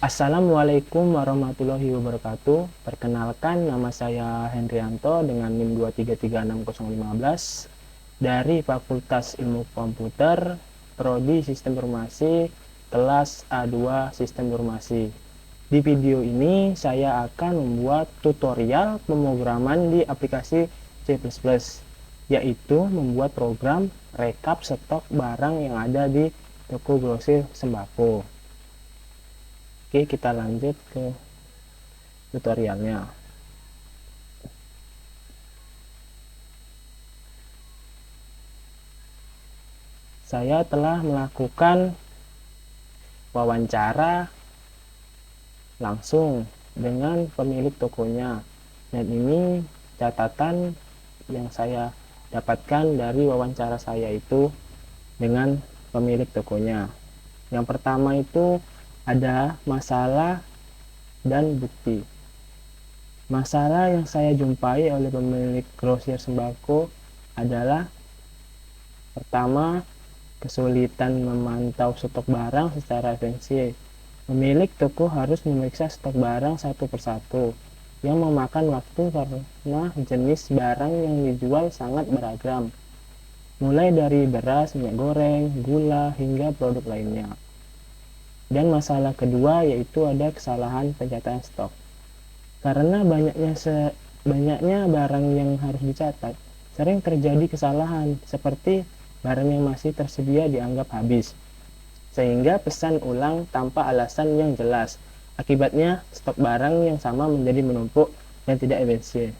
Assalamualaikum warahmatullahi wabarakatuh. Perkenalkan, nama saya Hendrianto dengan NIM 2336015 dari Fakultas Ilmu Komputer, Prodi Sistem Informasi, kelas A2 Sistem Informasi. Di video ini saya akan membuat tutorial pemrograman di aplikasi C++, yaitu membuat program rekap stok barang yang ada di toko grosir sembako. Oke, kita lanjut ke tutorialnya. Saya telah melakukan wawancara langsung dengan pemilik tokonya, dan ini catatan yang saya dapatkan dari wawancara saya itu dengan pemilik tokonya. Yang pertama itu ada masalah dan bukti. Masalah yang saya jumpai oleh pemilik grosir sembako adalah pertama, kesulitan memantau stok barang secara efisien. Pemilik toko harus memeriksa stok barang satu persatu, yang memakan waktu karena jenis barang yang dijual sangat beragam, mulai dari beras, minyak goreng, gula, hingga produk lainnya. Dan masalah kedua yaitu ada kesalahan pencatatan stok. Karena banyaknya barang yang harus dicatat, sering terjadi kesalahan seperti barang yang masih tersedia dianggap habis, sehingga pesan ulang tanpa alasan yang jelas. Akibatnya stok barang yang sama menjadi menumpuk dan tidak efisien.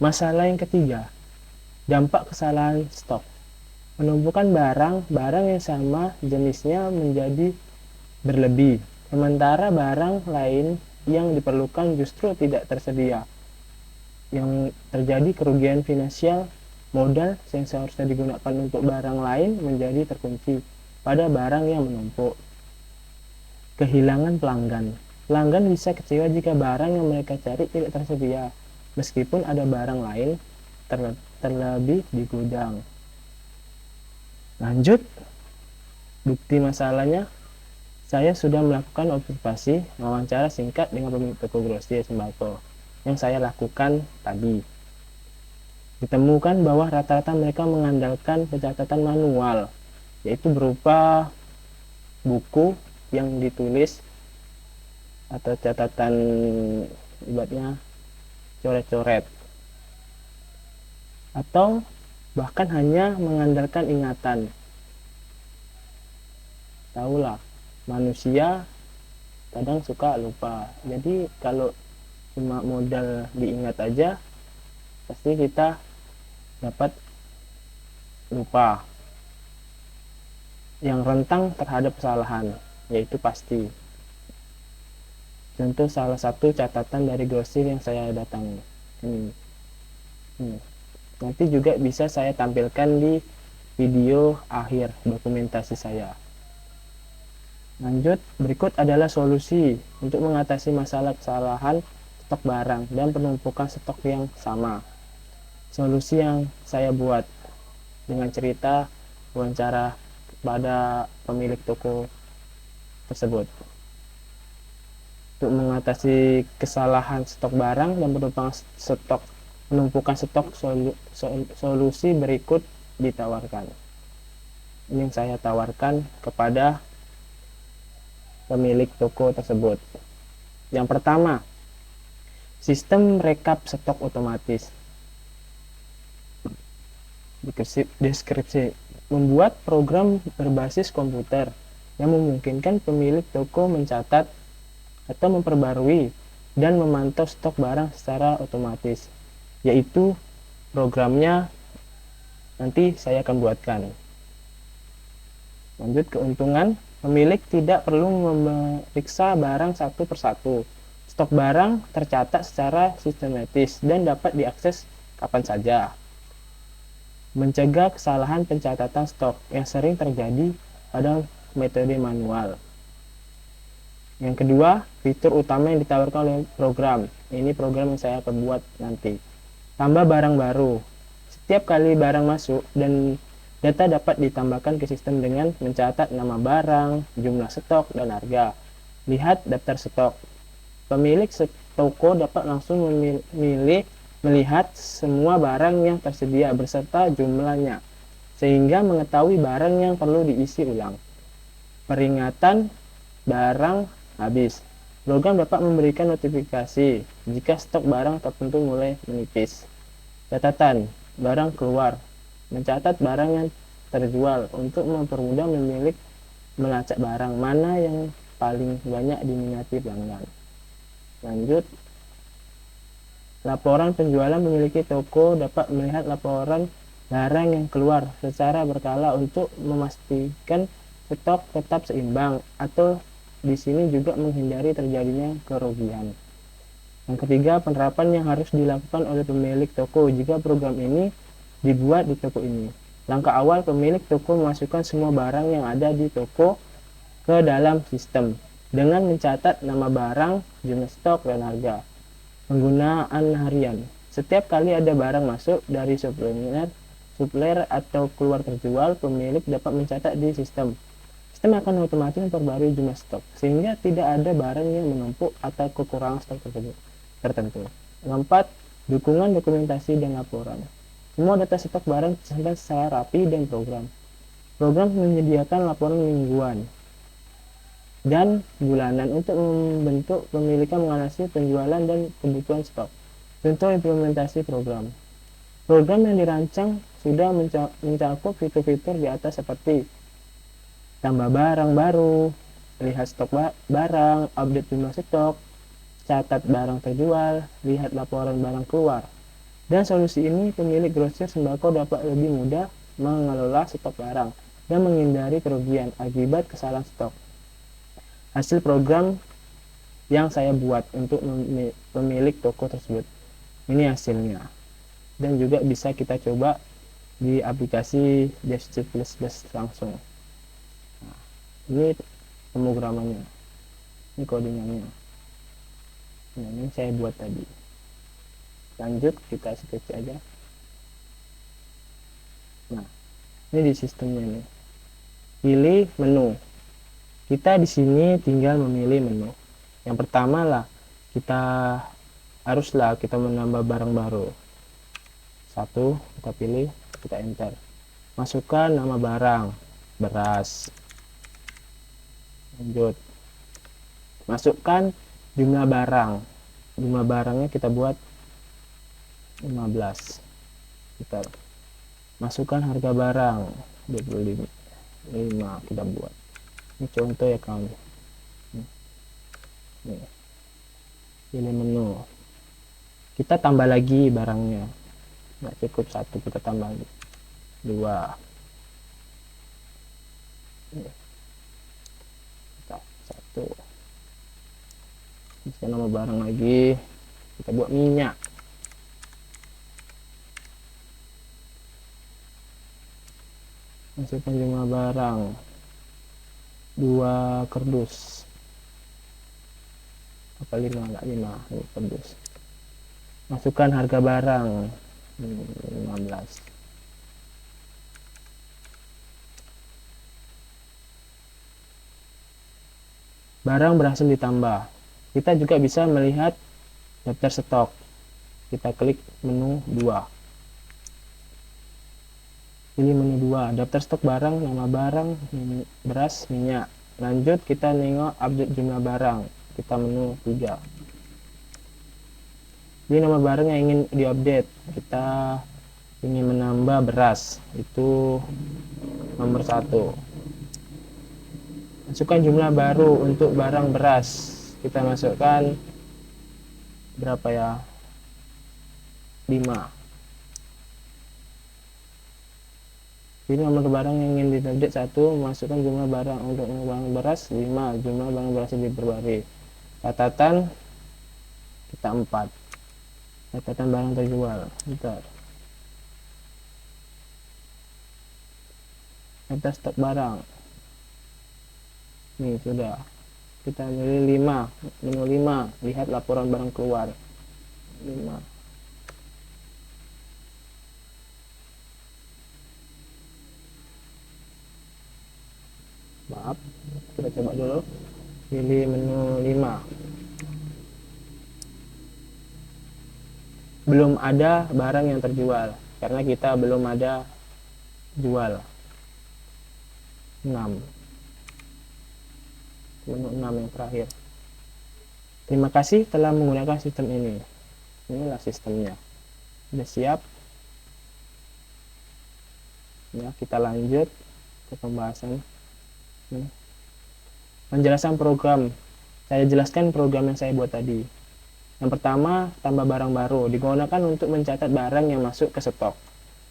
Masalah yang ketiga, dampak kesalahan stok. Penumpukan barang yang sama jenisnya menjadi berlebih, sementara barang lain yang diperlukan justru tidak tersedia. Yang terjadi kerugian finansial, modal yang seharusnya digunakan untuk barang lain menjadi terkunci pada barang yang menumpuk. Kehilangan pelanggan. Pelanggan bisa kecewa jika barang yang mereka cari tidak tersedia, meskipun ada barang lain terlebih di gudang. Lanjut, bukti masalahnya. Saya sudah melakukan observasi wawancara singkat dengan pemilik toko grosir sembako yang saya lakukan tadi. Ditemukan bahwa rata-rata mereka mengandalkan pencatatan manual, yaitu berupa buku yang ditulis atau catatan ibaratnya coret-coret, atau bahkan hanya mengandalkan ingatan. Tahulah, manusia kadang suka lupa. Jadi kalau cuma modal diingat aja, pasti kita dapat lupa. Yang rentang terhadap kesalahan, yaitu pasti. Contoh salah satu catatan dari grosir yang saya datangi. Nanti juga bisa saya tampilkan di video akhir dokumentasi saya. Lanjut, berikut adalah solusi untuk mengatasi masalah kesalahan stok barang dan penumpukan stok yang sama. Solusi yang saya buat dengan cerita wawancara pada pemilik toko tersebut. Untuk mengatasi kesalahan stok barang dan penumpukan stok, solusi berikut ditawarkan. Ini yang saya tawarkan kepada pemilik toko tersebut. Yang pertama, sistem rekap stok otomatis. Deskripsi: membuat program berbasis komputer yang memungkinkan pemilik toko mencatat atau memperbarui dan memantau stok barang secara otomatis, yaitu programnya nanti saya akan buatkan. Lanjut, keuntungan: pemilik tidak perlu memeriksa barang satu persatu. Stok barang tercatat secara sistematis dan dapat diakses kapan saja. Mencegah kesalahan pencatatan stok yang sering terjadi pada metode manual. Yang kedua, fitur utama yang ditawarkan oleh program. Ini program yang saya akan buat nanti. Tambah barang baru. Setiap kali barang masuk dan data dapat ditambahkan ke sistem dengan mencatat nama barang, jumlah stok, dan harga. Lihat daftar stok. Pemilik toko dapat langsung melihat semua barang yang tersedia beserta jumlahnya, sehingga mengetahui barang yang perlu diisi ulang. Peringatan barang habis. Program dapat memberikan notifikasi jika stok barang tertentu mulai menipis. Catatan barang keluar. Mencatat barang yang terjual untuk mempermudah pemilik melacak barang mana yang paling banyak diminati pelanggan. Lanjut, laporan penjualan. Memiliki toko dapat melihat laporan barang yang keluar secara berkala untuk memastikan stok tetap seimbang, atau di sini juga menghindari terjadinya kerugian. Yang ketiga, penerapan yang harus dilakukan oleh pemilik toko jika program ini dibuat di toko ini. Langkah awal, pemilik toko memasukkan semua barang yang ada di toko ke dalam sistem dengan mencatat nama barang, jumlah stok, dan harga. Penggunaan harian. Setiap kali ada barang masuk dari supplier atau keluar terjual, pemilik dapat mencatat di sistem. Sistem akan otomatis memperbarui jumlah stok sehingga tidak ada barang yang menumpuk atau kekurangan stok tertentu. Keempat, dukungan dokumentasi dan laporan. Semua data stok barang disimpan secara rapi dan program. Program menyediakan laporan mingguan dan bulanan untuk membentuk pemilikan, menganalisis penjualan dan kebutuhan stok. Contoh implementasi program. Program yang dirancang sudah mencakup fitur-fitur di atas seperti tambah barang baru, lihat stok barang, update jumlah stok, catat barang terjual, lihat laporan barang keluar. Dan solusi ini pemilik grosir sembako dapat lebih mudah mengelola stok barang dan menghindari kerugian akibat kesalahan stok. Hasil program yang saya buat untuk pemilik toko tersebut. Ini hasilnya. Dan juga bisa kita coba di aplikasi DevSheet langsung. Nah, ini pemrogramannya. Ini kodingannya. Nah, ini saya buat tadi. Lanjut, kita sketch aja. Nah, ini di sistemnya nih. Pilih menu. Kita di sini tinggal memilih menu. Yang pertama lah, kita menambah barang baru. Satu, kita pilih, kita enter. Masukkan nama barang, beras. Lanjut. Masukkan jumlah barang. Jumlah barangnya kita buat 15. Kita masukkan harga barang 25, kita buat. Ini contoh ya kawan. Nih. Pilih menu. Kita tambah lagi barangnya. Nggak cukup satu, kita tambah 2. Kita 1. Masukkan nama barang lagi. Kita buat minyak. Masukkan jumlah barang 2 kardus. Apa 5? Enggak 5 kardus. Masukkan harga barang 15. Barang berhasil ditambah. Kita juga bisa melihat daftar stok. Kita klik menu 2. Pilih menu 2, daftar stok barang, nama barang, beras, minyak. Lanjut, kita nengok update jumlah barang. Kita menu 3. Ini nama barang yang ingin diupdate. Kita ingin menambah beras, itu nomor 1. Masukkan jumlah baru untuk barang beras. Kita masukkan berapa ya? 5. Ini nomor barang yang ingin diupdate 1. Masukkan jumlah barang untuk barang beras 5. Jumlah barang beras yang diperbarui. Catatan kita 4. Catatan barang terjual. Bentar. Daftar stok barang. Nih sudah. Kita pilih 5. Menu 5. Lihat laporan barang keluar. 5. Maaf, kita coba dulu. Pilih menu 5. Belum ada barang yang terjual, karena kita belum ada jual. 6. Menu 6 yang terakhir. Terima kasih telah menggunakan sistem ini. Inilah sistemnya. Sudah siap. Ya, kita lanjut ke pembahasan. Penjelasan program. Saya jelaskan program yang saya buat tadi. Yang pertama, tambah barang baru. Digunakan untuk mencatat barang yang masuk ke stok.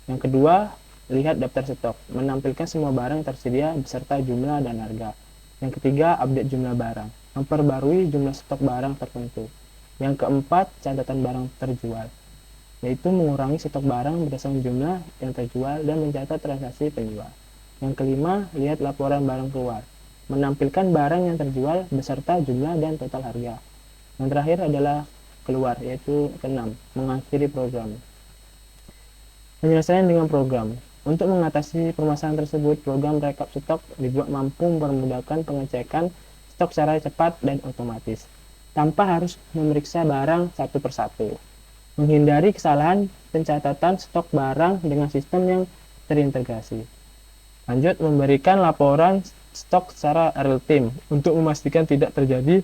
Yang kedua, lihat daftar stok. Menampilkan semua barang tersedia beserta jumlah dan harga. Yang ketiga, update jumlah barang. Memperbarui jumlah stok barang tertentu. Yang keempat, catatan barang terjual, yaitu mengurangi stok barang berdasarkan jumlah yang terjual dan mencatat transaksi penjual. Yang kelima, lihat laporan barang keluar. Menampilkan barang yang terjual beserta jumlah dan total harga. Yang terakhir adalah keluar, yaitu keenam, mengakhiri program. Penyelesaian dengan program. Untuk mengatasi permasalahan tersebut, program rekap stok dibuat mampu mempermudahkan pengecekan stok secara cepat dan otomatis, tanpa harus memeriksa barang satu persatu. Menghindari kesalahan pencatatan stok barang dengan sistem yang terintegrasi. Lanjut, memberikan laporan stok secara real time untuk memastikan tidak terjadi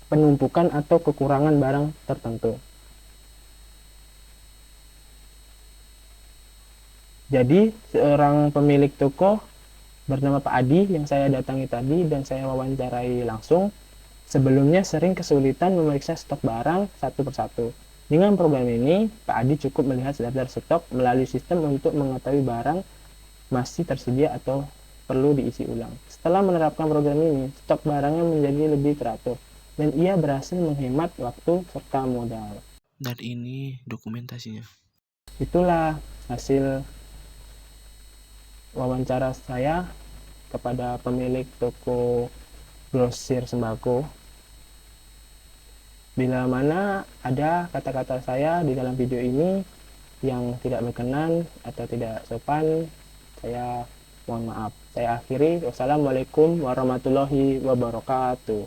penumpukan atau kekurangan barang tertentu. Jadi, seorang pemilik toko bernama Pak Adi yang saya datangi tadi dan saya wawancarai langsung, sebelumnya sering kesulitan memeriksa stok barang satu persatu. Dengan program ini, Pak Adi cukup melihat daftar stok melalui sistem untuk mengetahui barang masih tersedia atau perlu diisi ulang. Setelah menerapkan program ini, stok barangnya menjadi lebih teratur dan ia berhasil menghemat waktu serta modal. Dan ini dokumentasinya. Itulah hasil wawancara saya kepada pemilik toko grosir sembako. Bila mana ada kata-kata saya di dalam video ini yang tidak berkenan atau tidak sopan, saya mohon maaf. Saya akhiri. Wassalamualaikum warahmatullahi wabarakatuh.